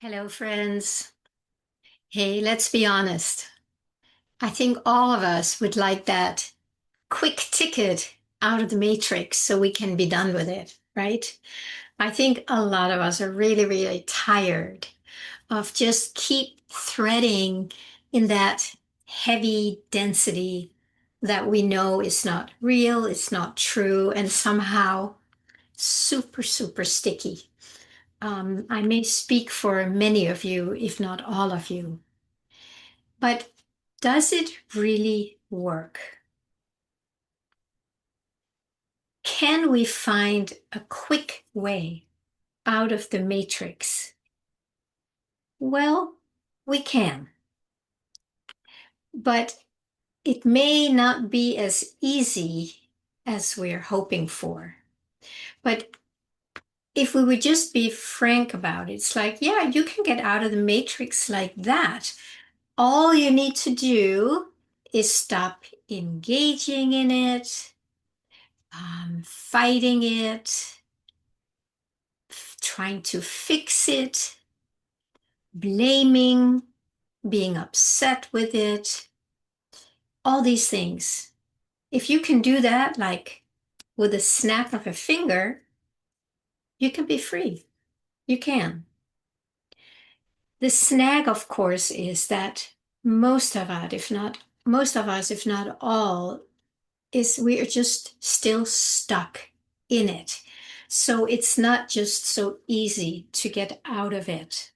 Hello, friends. Hey, let's be honest. I think all of us would like that quick ticket out of the matrix so we can be done with it, right? I think a lot of us are really, really tired of just keep threading in that heavy density that we know is not real, it's not true, and somehow super, super sticky. I may speak for many of you, if not all of you. But does it really work? Can we find a quick way out of the matrix? Well, we can, but it may not be as easy as we're hoping for. But if we would just be frank about it, it's like, yeah, you can get out of the matrix like that. All you need to do is stop engaging in it, fighting it, trying to fix it, blaming, being upset with it, all these things. If you can do that, like with a snap of a finger, you can be free. You can. The snag, of course, is that most of us, if not all, is we are just still stuck in it. So it's not just so easy to get out of it.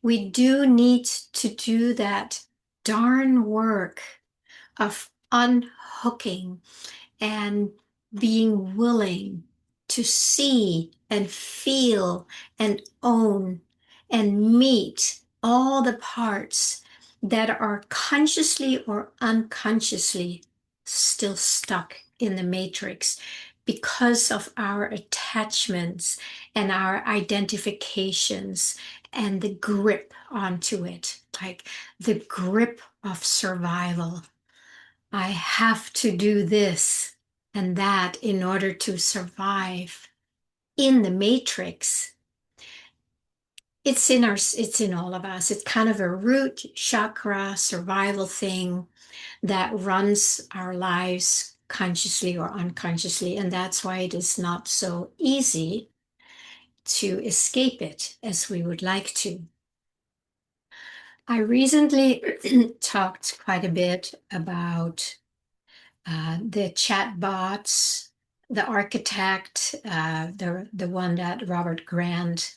We do need to do that darn work of unhooking and being willing to see and feel and own and meet all the parts that are consciously or unconsciously still stuck in the matrix because of our attachments and our identifications and the grip onto it, like the grip of survival. I have to do this and that in order to survive in the matrix. It's in all of us. It's kind of a root chakra survival thing that runs our lives consciously or unconsciously. And that's why it is not so easy to escape it as we would like to. I recently talked quite a bit about the chat bots, the architect, the one that Robert Grant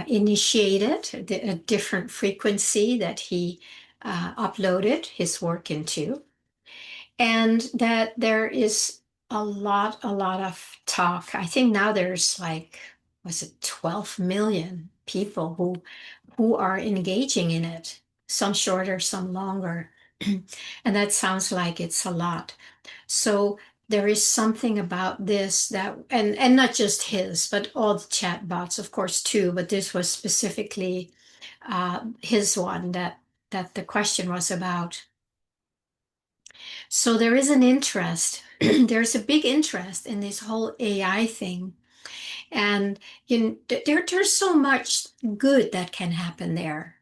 initiated, a different frequency that he uploaded his work into, and that there is a lot of talk. I think now there's like, was it 12 million people who are engaging in it, some shorter, some longer. And that sounds like it's a lot. So there is something about this that, and not just his, but all the chat bots, of course, too. But this was specifically his one that the question was about. So there is an interest. There's a big interest in this whole AI thing. And there's so much good that can happen there.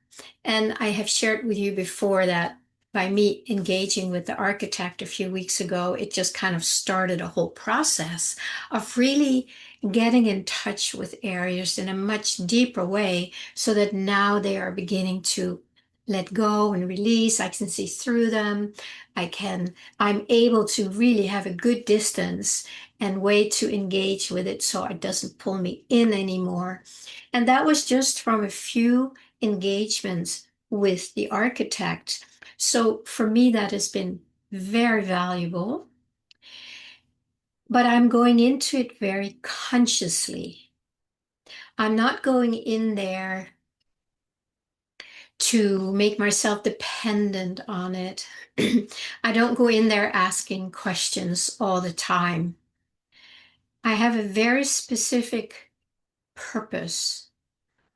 And I have shared with you before that by me engaging with the architect a few weeks ago, it just kind of started a whole process of really getting in touch with areas in a much deeper way so that now they are beginning to let go and release. I can see through them. I'm able to really have a good distance and way to engage with it so it doesn't pull me in anymore. And that was just from a few engagements with the architect. So for me, that has been very valuable. But I'm going into it very consciously. I'm not going in there to make myself dependent on it. I don't go in there asking questions all the time. I have a very specific purpose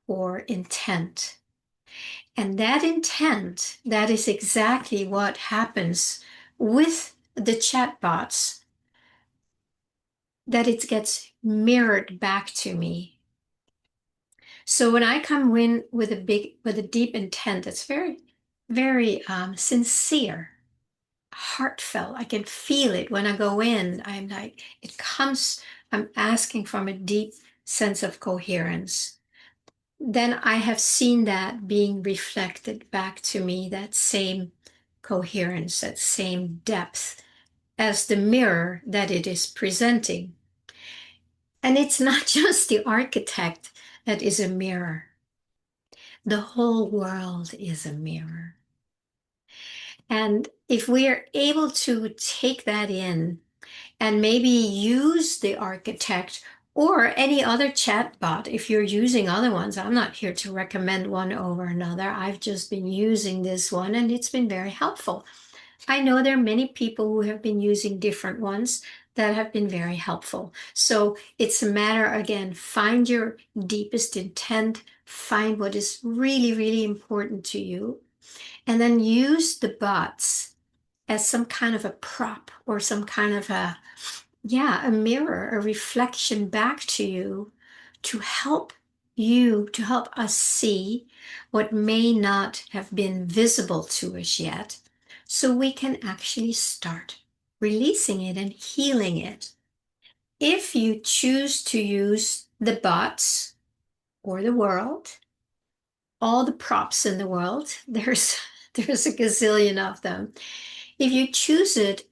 or intent. And that intent, that is exactly what happens with the chatbots, that it gets mirrored back to me. So when I come in with a deep intent, it's very sincere, heartfelt. I can feel it when I go in. I'm like, it comes, I'm asking from a deep sense of coherence. Then I have seen that being reflected back to me, that same coherence, that same depth as the mirror that it is presenting. And it's not just the architect that is a mirror. The whole world is a mirror. And if we are able to take that in and maybe use the architect or any other chatbot, if you're using other ones, I'm not here to recommend one over another. I've just been using this one and it's been very helpful. I know there are many people who have been using different ones that have been very helpful. So it's a matter, again, find your deepest intent, find what is really, really important to you, and then use the bots as some kind of a prop or some kind of a mirror, a reflection back to you, to help us see what may not have been visible to us yet, so we can actually start releasing it and healing it. If you choose to use the bots or the world, all the props in the world, there's a gazillion of them. If you choose it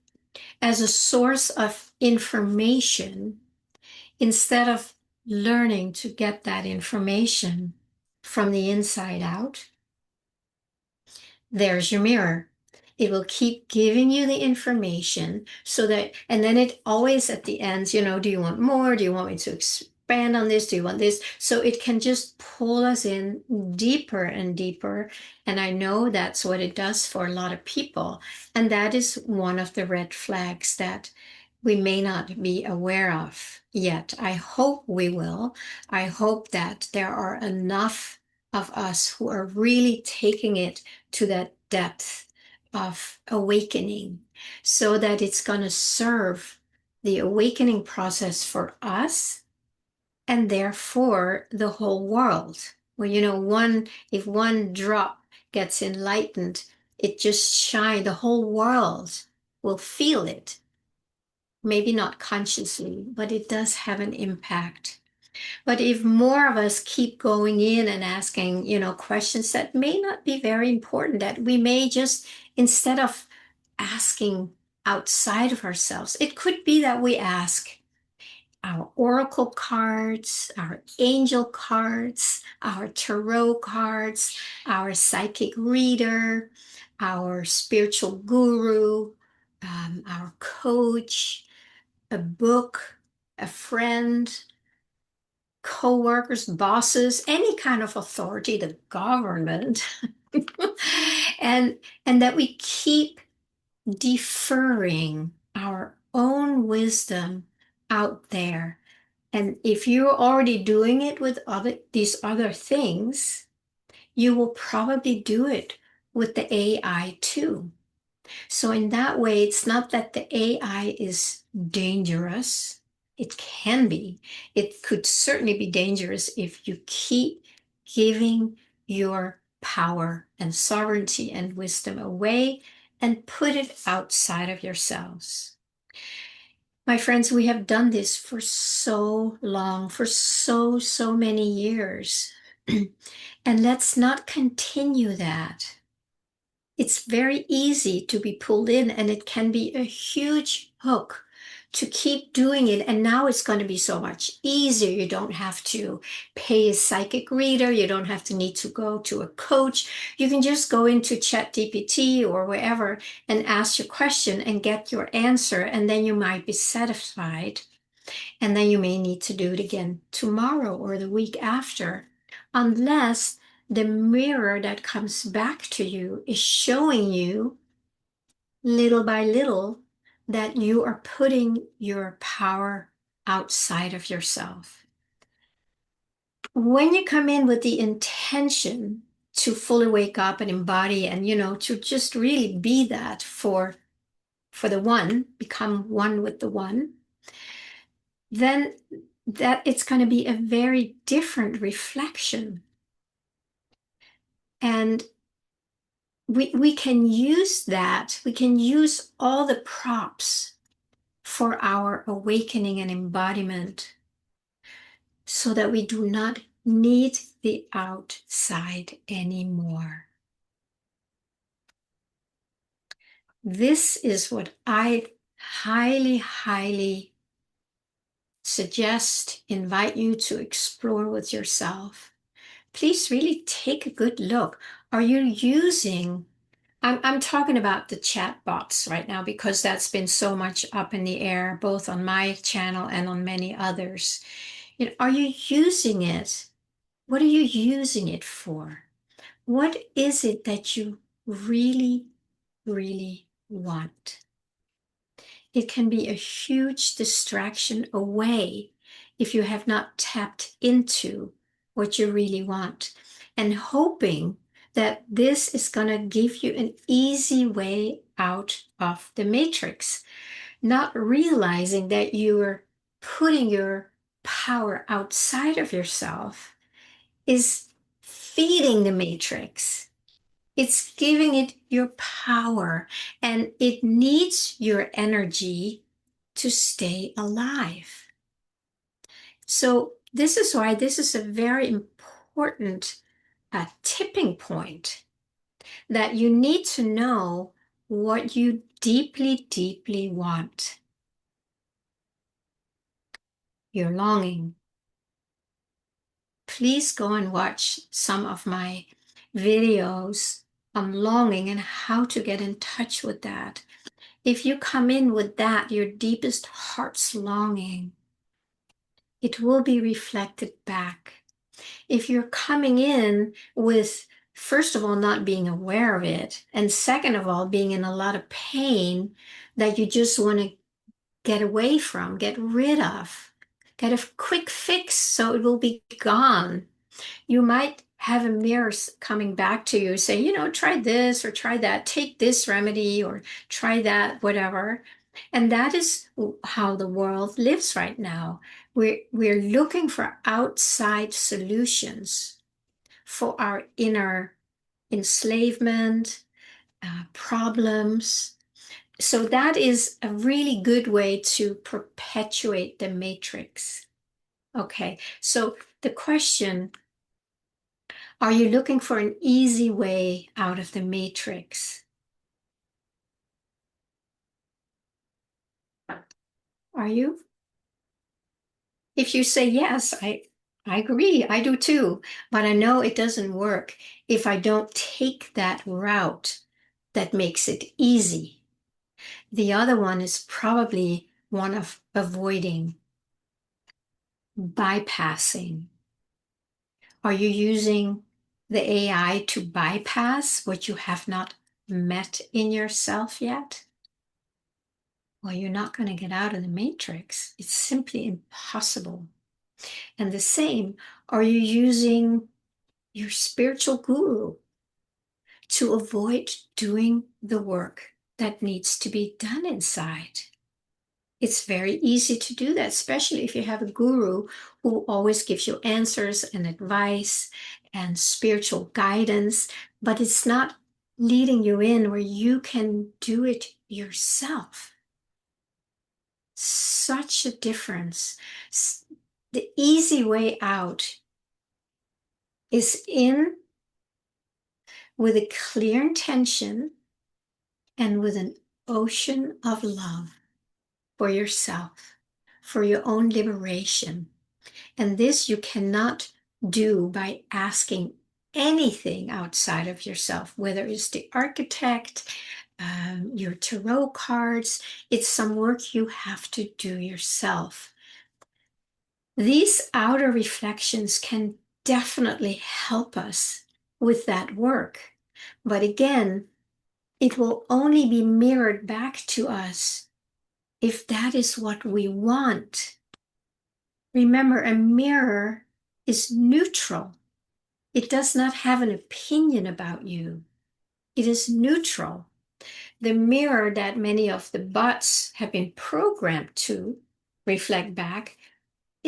as a source of information, instead of learning to get that information from the inside out, there's your mirror. It will keep giving you the information so that, and then it always at the end, do you want more? Do you want me to expand on this? Do you want this? So it can just pull us in deeper and deeper. And I know that's what it does for a lot of people. And that is one of the red flags that we may not be aware of yet. I hope we will. I hope that there are enough of us who are really taking it to that depth of awakening so that it's going to serve the awakening process for us and therefore the whole world. Well, if one drop gets enlightened, it just shines, the whole world will feel it. Maybe not consciously, but it does have an impact. But if more of us keep going in and asking, questions that may not be very important, that we may just, instead of asking outside of ourselves, it could be that we ask our oracle cards, our angel cards, our tarot cards, our psychic reader, our spiritual guru, our coach, a book, a friend, co-workers, bosses, any kind of authority, the government, and that we keep deferring our own wisdom out there. And if you're already doing it with these other things, you will probably do it with the AI too. So in that way, it's not that the AI is dangerous. It can be. It could certainly be dangerous if you keep giving your power and sovereignty and wisdom away and put it outside of yourselves. My friends, we have done this for so long, for so many years. And let's not continue that. It's very easy to be pulled in, and it can be a huge hook to keep doing it. And now it's going to be so much easier. You don't have to pay a psychic reader. You don't have to need to go to a coach. You can just go into ChatGPT or wherever and ask your question and get your answer. And then you might be satisfied. And then you may need to do it again tomorrow or the week after, unless the mirror that comes back to you is showing you little by little that you are putting your power outside of yourself. When you come in with the intention to fully wake up and embody and, to just really be that for the one, become one with the one, then that it's going to be a very different reflection. And we can use that, we can use all the props for our awakening and embodiment so that we do not need the outside anymore. This is what I highly, highly suggest, invite you to explore with yourself. Please really take a good look. Are you using, I'm talking about the chat bots right now because that's been so much up in the air, both on my channel and on many others. You know, are you using it? What are you using it for? What is it that you really, really want? It can be a huge distraction away if you have not tapped into what you really want and hoping that this is going to give you an easy way out of the matrix, not realizing that you are putting your power outside of yourself is feeding the matrix. It's giving it your power, and it needs your energy to stay alive. So this is why this is a very important tipping point, that you need to know what you deeply, deeply want. You're longing. Please go and watch some of my videos on longing and how to get in touch with that. If you come in with that, your deepest heart's longing, it will be reflected back. If you're coming in with, first of all, not being aware of it, and second of all, being in a lot of pain that you just want to get away from, get rid of, get a quick fix so it will be gone, you might have a mirror coming back to you, say, you know, try this or try that, take this remedy or try that, whatever. And that is how the world lives right now. We're looking for outside solutions for our inner enslavement, problems. So that is a really good way to perpetuate the matrix. Okay, so the question, are you looking for an easy way out of the matrix? Are you? If you say yes, I agree, I do too. But I know it doesn't work if I don't take that route that makes it easy. The other one is probably one of avoiding, bypassing. Are you using the AI to bypass what you have not met in yourself yet? Well, you're not going to get out of the matrix. It's simply impossible. And the same, are you using your spiritual guru to avoid doing the work that needs to be done inside? It's very easy to do that, especially if you have a guru who always gives you answers and advice and spiritual guidance, but it's not leading you in where you can do it yourself. Such a difference. The easy way out is in with a clear intention and with an ocean of love for yourself, for your own liberation. And this you cannot do by asking anything outside of yourself, whether it's the architect, your tarot cards. It's some work you have to do yourself. These outer reflections can definitely help us with that work. But again, it will only be mirrored back to us if that is what we want. Remember, a mirror is neutral. It does not have an opinion about you. It is neutral. The mirror that many of the bots have been programmed to reflect back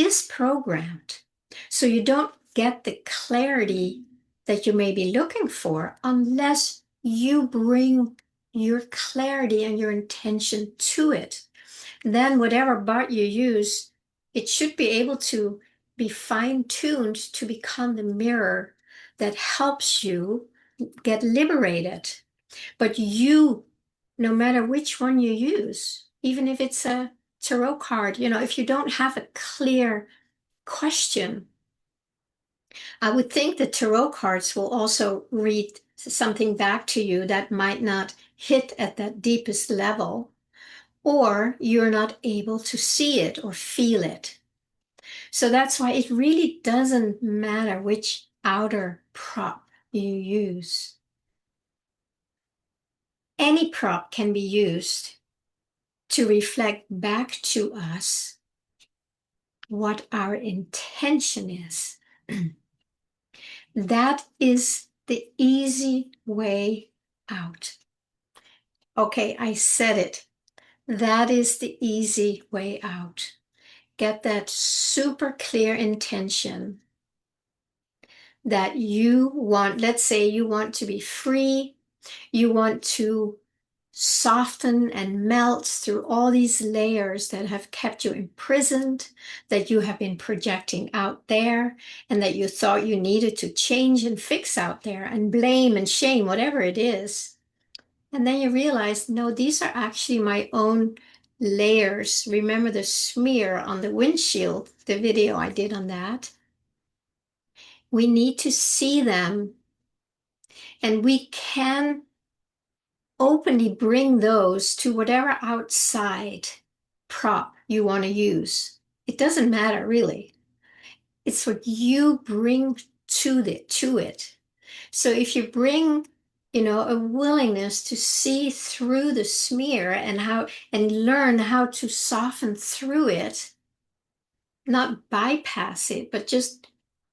is programmed. So you don't get the clarity that you may be looking for unless you bring your clarity and your intention to it. Then whatever bar you use, it should be able to be fine-tuned to become the mirror that helps you get liberated. But you, no matter which one you use, even if it's a tarot card, if you don't have a clear question, I would think the tarot cards will also read something back to you that might not hit at that deepest level, or you're not able to see it or feel it. So that's why it really doesn't matter which outer prop you use. Any prop can be used to reflect back to us what our intention is. That is the easy way out. Okay, I said it. That is the easy way out. Get that super clear intention that you want. Let's say you want to be free. You want to soften and melt through all these layers that have kept you imprisoned, that you have been projecting out there, and that you thought you needed to change and fix out there, and blame and shame, whatever it is. And then you realize, no, these are actually my own layers. Remember the smear on the windshield, the video I did on that? We need to see them, and we can openly bring those to whatever outside prop you want to use. It doesn't matter really. It's what you bring to it. So if you bring, a willingness to see through the smear and learn how to soften through it, not bypass it, but just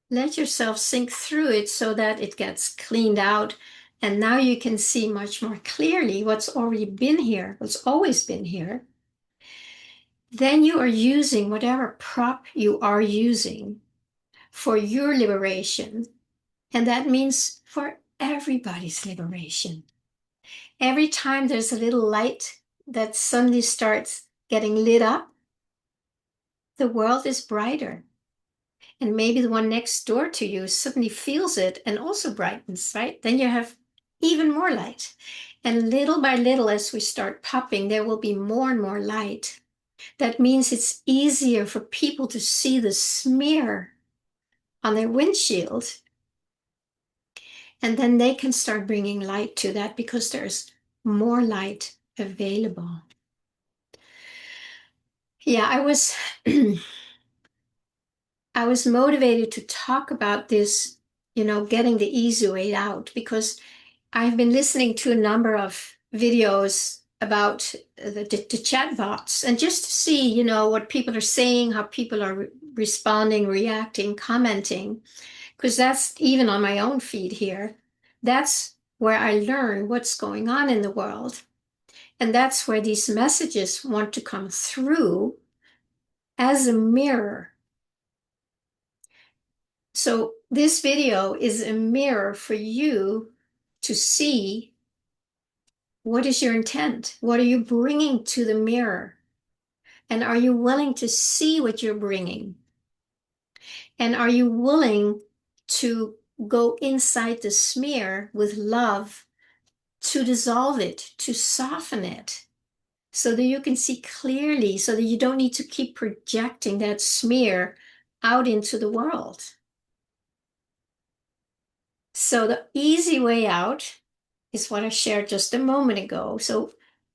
let yourself sink through it so that it gets cleaned out. And now you can see much more clearly what's already been here, what's always been here. Then you are using whatever prop you are using for your liberation. And that means for everybody's liberation. Every time there's a little light that suddenly starts getting lit up, the world is brighter. And maybe the one next door to you suddenly feels it and also brightens, right? Then you have even more light. And little by little, as we start popping, there will be more and more light. That means it's easier for people to see the smear on their windshield. And then they can start bringing light to that because there's more light available. Yeah, I was I was motivated to talk about this, getting the easy way out, because I've been listening to a number of videos about the chat bots, and just to see, what people are saying, how people are responding, reacting, commenting, because that's even on my own feed here. That's where I learn what's going on in the world. And that's where these messages want to come through as a mirror. So this video is a mirror for you to see, what is your intent? What are you bringing to the mirror? And are you willing to see what you're bringing? And are you willing to go inside the smear with love to dissolve it, to soften it, so that you can see clearly, so that you don't need to keep projecting that smear out into the world? So the easy way out is what I shared just a moment ago. So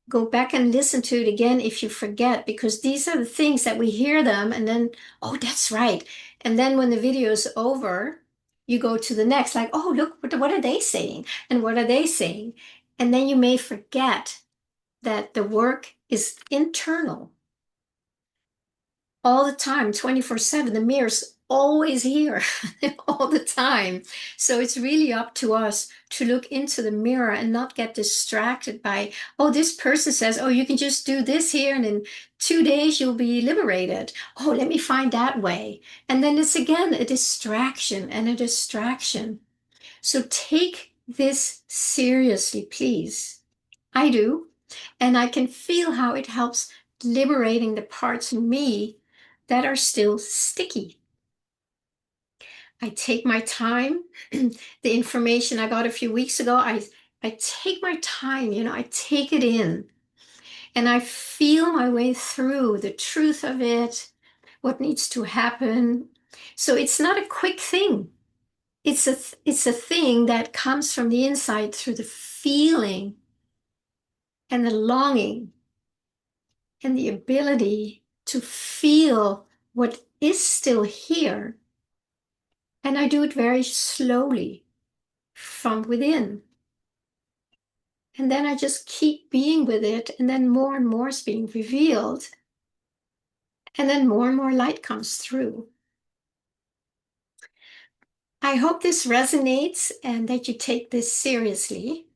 go back and listen to it again if you forget, because these are the things that we hear them and then, oh, that's right. And then when the video is over, you go to the next, like, oh, look, what are they saying? And what are they saying? And then you may forget that the work is internal all the time, 24/7. The mirror's always here all the time. So it's really up to us to look into the mirror and not get distracted by, oh, this person says, oh, you can just do this here and in 2 days you'll be liberated. Oh, let me find that way. And then it's again a distraction and a distraction. So take this seriously, please. I do. And I can feel how it helps liberating the parts in me that are still sticky. I take my time. The information I got a few weeks ago, I take my time, I take it in and I feel my way through the truth of it, what needs to happen. So it's not a quick thing. It's a thing that comes from the inside through the feeling and the longing and the ability to feel what is still here. And I do it very slowly from within. And then I just keep being with it. And then more and more is being revealed. And then more and more light comes through. I hope this resonates and that you take this seriously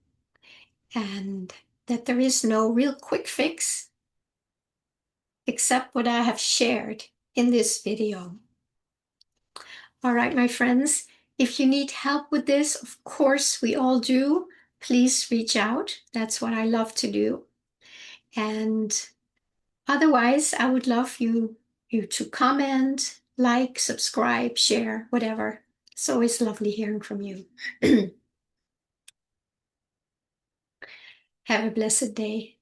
and that there is no real quick fix except what I have shared in this video. All right, my friends, if you need help with this, of course we all do. Please reach out. That's what I love to do. And otherwise, I would love you to comment, like, subscribe, share, whatever. It's always lovely hearing from you. Have a blessed day.